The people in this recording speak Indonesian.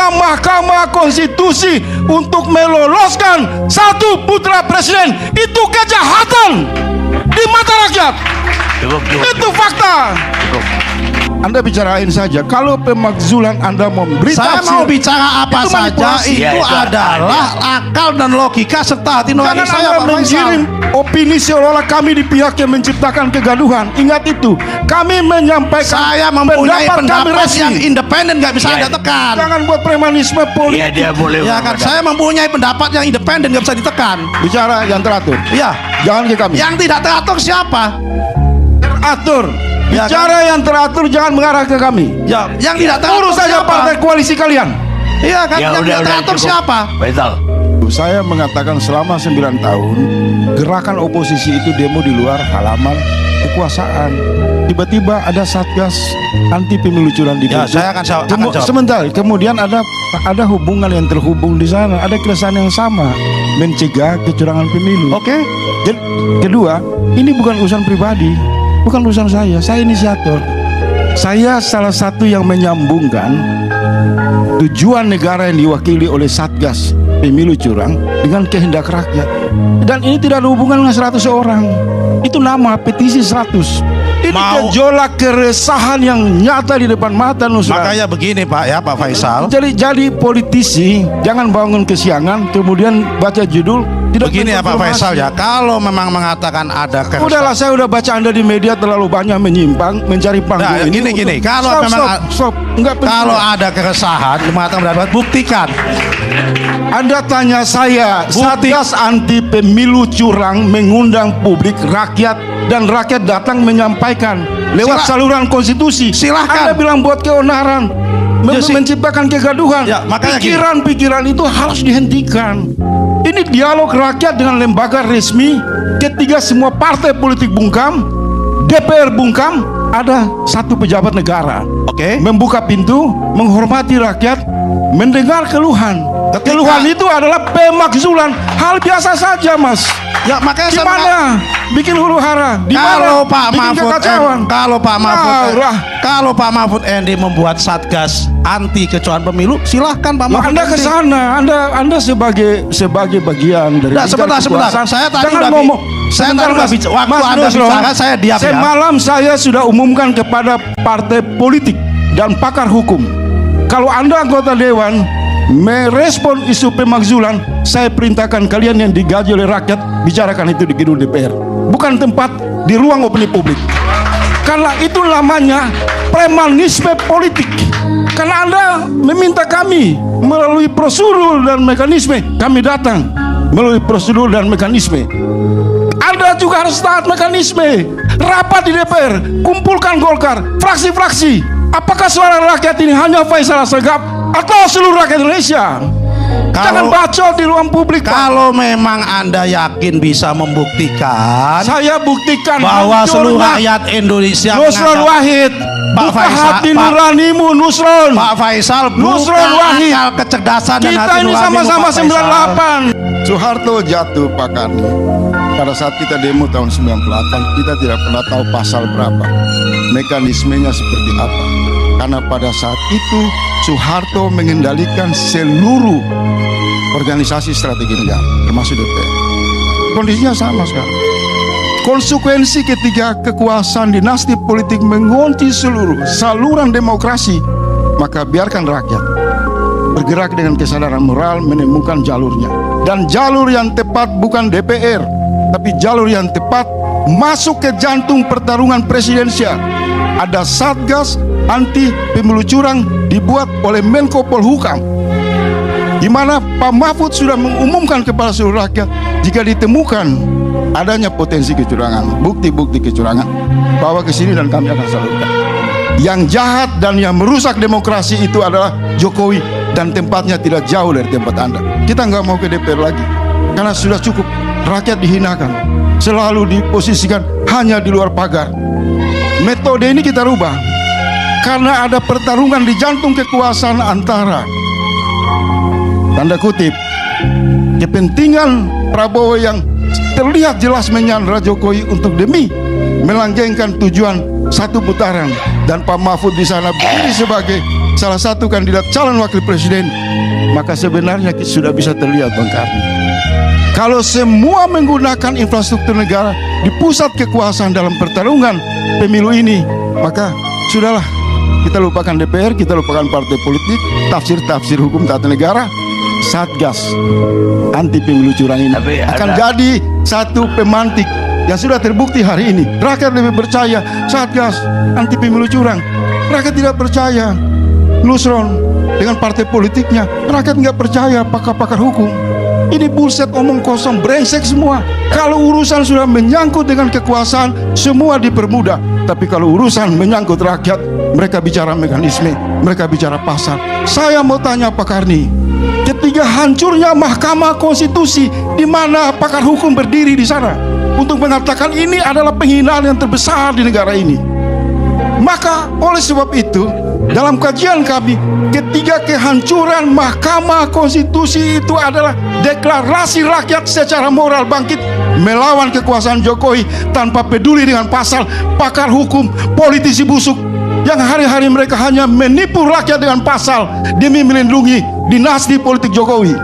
Mahkamah Konstitusi untuk meloloskan satu putra presiden. Itu kejahatan di mata rakyat. Itu fakta. Anda bicarain saja. Kalau pemakzulan Anda mau beri saya tafsir, mau bicara apa saja itu adalah akal dan logika serta hati nurani jangan saya, Anda Pak mengirim Faisal. opini seolah-olah kami di pihak yang menciptakan kegaduhan. Ingat itu. Kami menyampaikan Saya mempunyai kami pendapat resmi. yang independen, nggak bisa Anda tekan. Jangan buat premanisme Iya, politik. dia boleh. Ya kan, saya mempunyai pendapat yang independen, nggak bisa ditekan. Bicara yang teratur. Ya, Jangan ke kami. yang tidak teratur siapa? Teratur. Ya, Bicara yang teratur, jangan mengarah ke kami. Ya, yang tidak teratur Urus saja siapa? partai koalisi kalian. Iya kan, Ya yang tidak teratur cukup. siapa? Faisal. Saya mengatakan selama 9 tahun gerakan oposisi itu demo di luar halaman kekuasaan. Tiba-tiba ada satgas anti pemilu curang di Ya, saya akan jawab. sebentar, kemudian ada hubungan yang terhubung di sana, ada keresahan yang sama, mencegah kecurangan pemilu. Oke. Kedua, ini bukan urusan pribadi, bukan urusan saya inisiator. Saya salah satu yang menyambungkan tujuan negara yang diwakili oleh Satgas Pemilu Curang dengan kehendak rakyat. Dan ini tidak ada hubungan dengan 100 orang. Itu nama petisi 100. Ini gejolak keresahan yang nyata di depan mata Nusra. Makanya begini Pak ya, Pak Faisal. Jadi politisi jangan bangun kesiangan kemudian baca judul. Tidak Begini ya Pak Faisal ya, kalau memang mengatakan ada keresahan. Udahlah, saya udah baca Anda di media terlalu banyak menyimpang, mencari panggung Nah, ini. gini, kalau memang stop. Enggak penting. Kalau ada keresahan, mengatakan pendapat, buktikan. Anda tanya saya, Satgas anti pemilu curang mengundang publik, rakyat, dan rakyat datang menyampaikan lewat saluran konstitusi. Silahkan. Anda bilang buat keonaran, menciptakan kegaduhan. Ya, makanya pikiran-pikiran itu harus dihentikan. Ini dialog rakyat dengan lembaga resmi. Ketiga semua partai politik bungkam, DPR bungkam, ada satu pejabat negara. Oke. Membuka pintu, menghormati rakyat, mendengar keluhan. Keluhan itu adalah pemakzulan, hal biasa saja, Mas. Ya makanya Di mana bikin huru hara? Di kalau mana Pak bikin Mahfud kekacauan? kalau Pak Mahfud MD membuat satgas anti kecurangan pemilu, silahkan Pak Ya, Mahfud Anda MD. ke sana, Anda sebagai bagian dari Nah, lingkar sebentar. kekuasaan. Saya tadi Jangan udah ngomong. saya Sebentar, tadi udah Mas. waktu Mas Anda Nusron, bicara saya diam ya. semalam saya sudah umumkan kepada partai politik dan pakar hukum. Kalau Anda anggota dewan merespon isu pemakzulan, saya perintahkan kalian yang digaji oleh rakyat bicarakan itu di gedung DPR, bukan tempat di ruang opini publik. Karena itu namanya premanisme politik. Karena Anda meminta kami melalui prosedur dan mekanisme, kami datang melalui prosedur dan mekanisme. Anda juga harus taat mekanisme. Rapat di DPR, kumpulkan Golkar, fraksi-fraksi. Apakah suara rakyat ini hanya Faisal Assegaf atau seluruh rakyat Indonesia? Jangan bacot di ruang publik. Kalau memang Anda yakin bisa membuktikan, Saya buktikan bahwa seluruh hancurnya rakyat Indonesia Nusron menganggap- Wahid. Pak Buka Faisal, hati Pak- nuranimu, Nusron. Pak Faisal, Nusron buka Wahid. akal kecerdasan dan Kita hati ini nuranimu, sama-sama Pak Faisal. 98. Soeharto jatuh Pak Karni. Pada saat kita demo tahun 98, kita tidak pernah tahu pasal berapa, mekanismenya seperti apa. Karena pada saat itu Soeharto mengendalikan seluruh organisasi strategi negara, termasuk DPR. Kondisinya sama sekarang. Konsekuensi ketika kekuasaan dinasti politik mengunci seluruh saluran demokrasi, maka biarkan rakyat bergerak dengan kesadaran moral menemukan jalurnya. Dan jalur yang tepat bukan DPR, tapi jalur yang tepat masuk ke jantung pertarungan presidensial. Ada Satgas anti pemilu curang dibuat oleh Menko Polhukam, di mana Pak Mahfud sudah mengumumkan kepada seluruh rakyat jika ditemukan adanya potensi kecurangan, bukti-bukti kecurangan, bawa ke sini dan kami akan salurkan. Yang jahat dan yang merusak demokrasi itu adalah Jokowi, dan tempatnya tidak jauh dari tempat Anda. Kita nggak mau ke DPR lagi karena sudah cukup rakyat dihinakan, selalu diposisikan hanya di luar pagar. Metode ini kita rubah karena ada pertarungan di jantung kekuasaan antara, tanda kutip, kepentingan Prabowo yang terlihat jelas menyandera Jokowi untuk demi melanggengkan tujuan satu putaran, dan Pak Mahfud di sana berdiri sebagai salah satu kandidat calon wakil presiden, maka sebenarnya sudah bisa terlihat Bang Karni. Kalau semua menggunakan infrastruktur negara di pusat kekuasaan dalam pertarungan pemilu ini, maka sudahlah, kita lupakan DPR, kita lupakan partai politik, tafsir-tafsir hukum tata negara. Satgas anti pemilu curang ini akan jadi satu pemantik yang sudah terbukti hari ini. Rakyat lebih percaya Satgas anti pemilu curang. Rakyat tidak percaya Nusron dengan partai politiknya. Rakyat nggak percaya pakar-pakar hukum. Ini bullshit, omong kosong, brengsek semua. Kalau urusan sudah menyangkut dengan kekuasaan, semua dipermudah. Tapi kalau urusan menyangkut rakyat, mereka bicara mekanisme, mereka bicara pasal. Saya mau tanya Pak Karni, ketika hancurnya Mahkamah Konstitusi, di mana pakar hukum berdiri di sana untuk mengatakan ini adalah penghinaan yang terbesar di negara ini. Maka oleh sebab itu, dalam kajian kami, ketika kehancuran Mahkamah Konstitusi itu adalah deklarasi rakyat secara moral bangkit melawan kekuasaan Jokowi tanpa peduli dengan pasal, pakar hukum, politisi busuk yang hari-hari mereka hanya menipu rakyat dengan pasal demi melindungi dinasti politik Jokowi.